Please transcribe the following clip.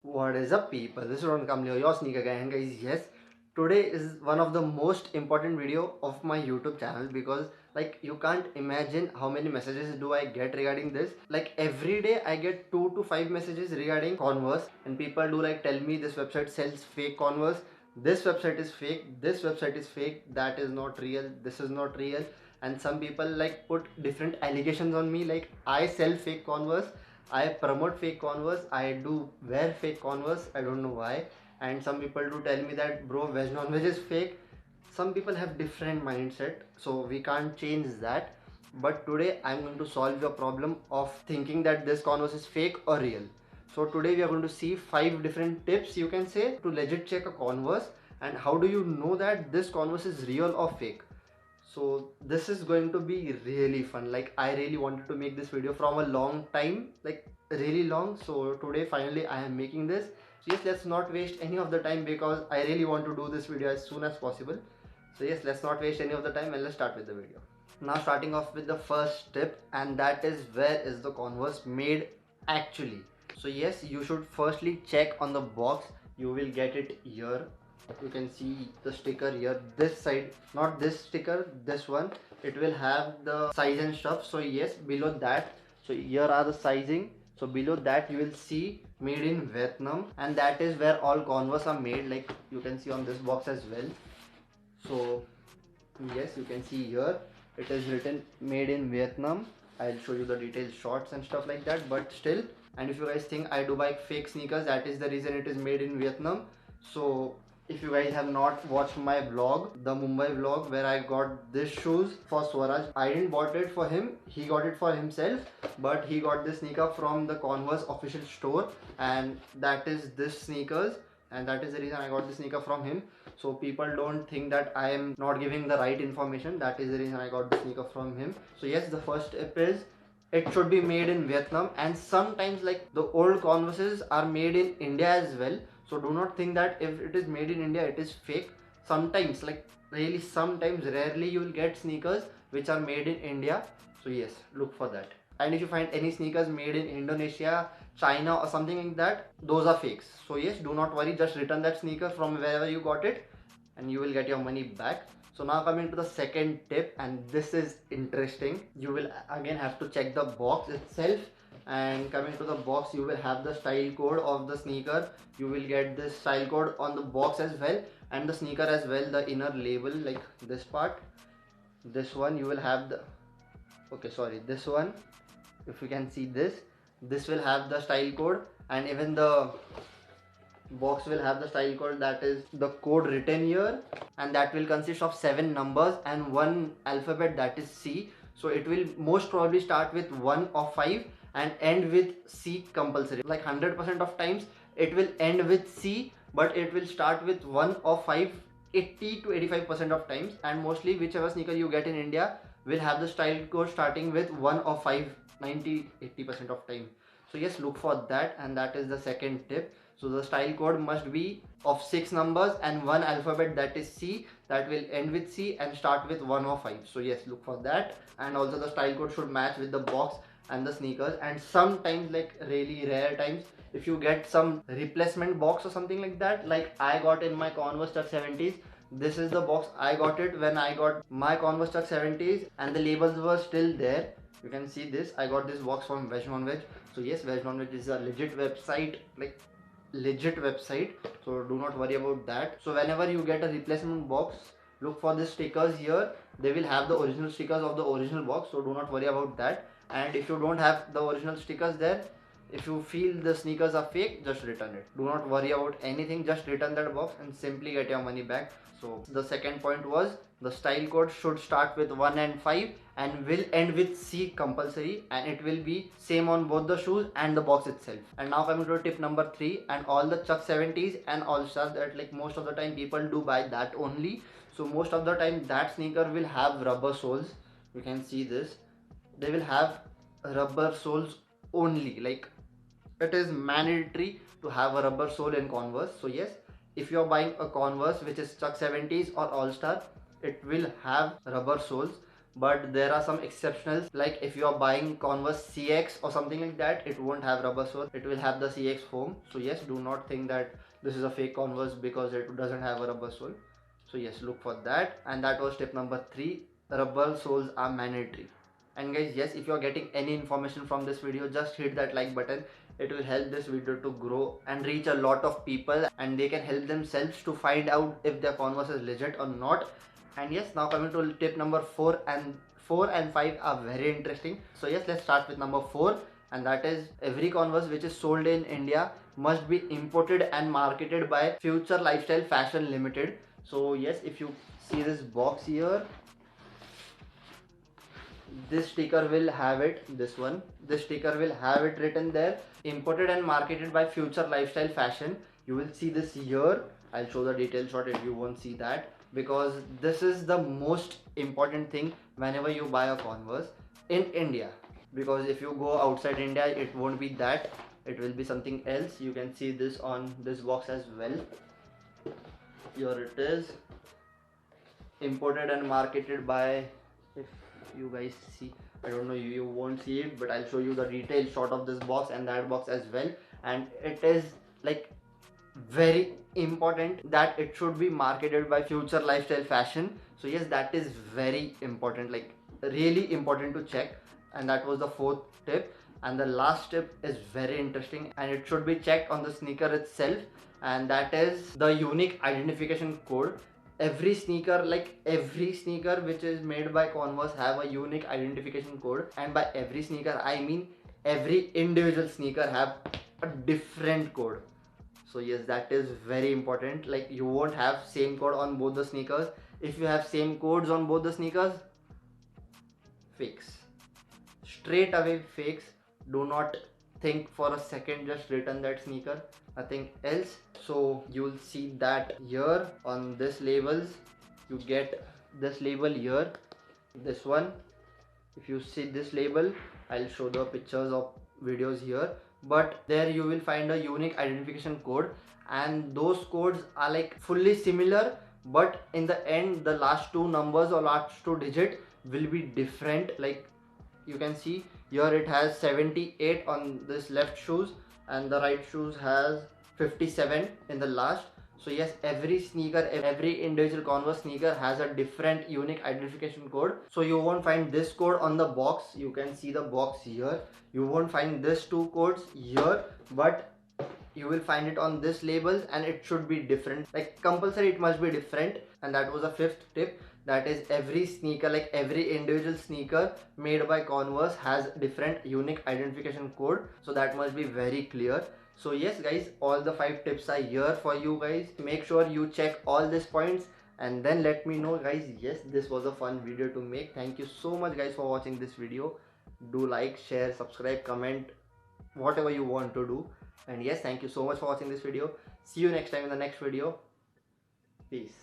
What is up, people? This is Ron Kamleo, your sneaker guy. And guys, yes, today is one of the most important video of my YouTube channel because you can't imagine how many messages do I get regarding this. Like every day I get 2 to 5 messages regarding Converse, and people do tell me this website sells fake Converse, this website is fake, this website is fake, that is not real, this is not real. And some people put different allegations on me like I sell fake Converse, I promote fake Converse, I do wear fake Converse, I don't know why. And some people do tell me that bro, veg non-veg is fake. Some people have different mindset, so we can't change that. But today I'm going to solve your problem of thinking that this Converse is fake or real. So today we are going to see 5 different tips, you can say, to legit check a Converse, and how do you know that this Converse is real or fake. So this is going to be really fun. Like I really wanted to make this video from a long time, like really long. So today finally I am making this. So yes, let's not waste any of the time because I really want to do this video as soon as possible. So yes, let's not waste any of the time and let's start with the video. Now starting off with the first tip, and that is, where is the Converse made actually. So yes, you should firstly check on the box. You will get it here. You can see the sticker here, this side, not this sticker, this one. It will have the size and stuff. So yes, below that, so here are the sizing. So below that you will see made in Vietnam, and that is where all Converse are made, like you can see on this box as well. So yes, you can see here it is written made in Vietnam. I'll show you the details, shots and stuff like that, but still. And if you guys think I do buy fake sneakers, that is the reason it is made in Vietnam. So if you guys have not watched my vlog, the Mumbai vlog, where I got this shoes for Swaraj, I didn't bought it for him, he got it for himself, but he got this sneaker from the Converse official store, and that is this sneakers, and that is the reason I got the sneaker from him. So people don't think that I am not giving the right information. That is the reason I got the sneaker from him. So yes, the first tip is it should be made in Vietnam, and sometimes the old Converses are made in India as well. So do not think that if it is made in India it is fake. Sometimes, really sometimes, rarely, you will get sneakers which are made in India. So yes, look for that. And if you find any sneakers made in Indonesia, China or something like that, those are fakes. So yes, do not worry, just return that sneaker from wherever you got it and you will get your money back. So now coming to the second tip, and this is interesting. You will again have to check the box itself, and coming to the box you will have the style code of the sneaker. You will get this style code on the box as well, and the sneaker as well, the inner label, like this part, this one you will have the, okay, sorry, this one, if you can see this will have the style code, and even the box will have the style code, that is the code written here, and that will consist of 7 numbers and one alphabet, that is C. So it will most probably start with 1 or 5 and end with C compulsory. Like 100% of times it will end with C, but it will start with 1 or 5 80 to 85% of times. And mostly whichever sneaker you get in India will have the style code starting with 1 or 5 90-80% of time. So yes, look for that, and that is the second tip. So the style code must be of 6 numbers and one alphabet, that is C, that will end with C and start with 1 or 5. So yes, look for that. And also the style code should match with the box and the sneakers. And sometimes, like really rare times, if you get some replacement box or something like that, like I got in my Converse Chuck 70s, this is the box I got it when I got my Converse Chuck 70s, and the labels were still there. You can see this, I got this box from Veg Non Veg. So yes, Veg Non Veg is a legit website, legit website, so do not worry about that. So whenever you get a replacement box, look for the stickers here. They will have the original stickers of the original box, so do not worry about that. And if you don't have the original stickers there, if you feel the sneakers are fake, just return it. Do not worry about anything, just return that box and simply get your money back. So the second point was the style code should start with 1 and 5 and will end with C compulsory, and it will be same on both the shoes and the box itself. And now coming to tip number 3, and all the Chuck 70s and All Stars, that most of the time people do buy that only. So most of the time that sneaker will have rubber soles. You can see this, they will have rubber soles only. Like it is mandatory to have a rubber sole in Converse. So yes, if you are buying a Converse which is Chuck 70s or All Star, it will have rubber soles. but there are some exceptionals, like if you are buying Converse CX or something like that, it won't have rubber sole, it will have the CX foam. So yes, do not think that this is a fake Converse because it doesn't have a rubber sole. So yes, look for that. And that was tip number 3. Rubber soles are mandatory. And guys, yes, if you are getting any information from this video, just hit that like button. It will help this video to grow and reach a lot of people, and they can help themselves to find out if their Converse is legit or not. And yes, now coming to tip number 4, and 4 and 5 are very interesting. So yes, let's start with number 4, and that is every Converse which is sold in India must be imported and marketed by Future Lifestyle Fashion Limited. So yes, if you see this box here, this sticker will have it, this sticker will have it written there, imported and marketed by Future Lifestyle Fashion. You will see this here. I'll show the detail shot if you won't see that, because this is the most important thing whenever you buy a Converse in India. Because if you go outside India, it won't be that, it will be something else. You can see this on this box as well. Here it is, imported and marketed by, if you guys see, I don't know, you won't see it, but I'll show you the detailed shot of this box and that box as well. And it is like very important that it should be marketed by Future Lifestyle Fashion. So yes, that is very important, like really important to check. And that was the 4th tip. And the last tip is very interesting, and it should be checked on the sneaker itself, and that is the unique identification code. Every sneaker, like every sneaker which is made by Converse, have a unique identification code. And by every sneaker I mean every individual sneaker have a different code. So yes, that is very important. Like you won't have same code on both the sneakers. If you have same codes on both the sneakers, fakes, straight away fakes. Do not think for a second, just return that sneaker, nothing else. So you'll see that here on this labels, you get this label here, this one. If you see this label, I'll show the pictures of videos here, but there you will find a unique identification code, and those codes are like fully similar, but in the end the last 2 numbers or last 2 digit will be different. Like you can see here, it has 78 on this left shoes, and the right shoes has 57 in the last. So yes, every sneaker, every individual Converse sneaker has a different unique identification code. So you won't find this code on the box. You can see the box here. You won't find this 2 codes here, but you will find it on this labels, and it should be different, like compulsory it must be different. And that was the 5th tip, that is every sneaker, like every individual sneaker made by Converse has different unique identification code. So that must be very clear. So yes guys, all the 5 tips are here for you guys. Make sure you check all these points and then let me know guys. Yes, this was a fun video to make. Thank you so much guys for watching this video. Do like, share, subscribe, comment, whatever you want to do. And yes, thank you so much for watching this video. See you next time in the next video. Peace.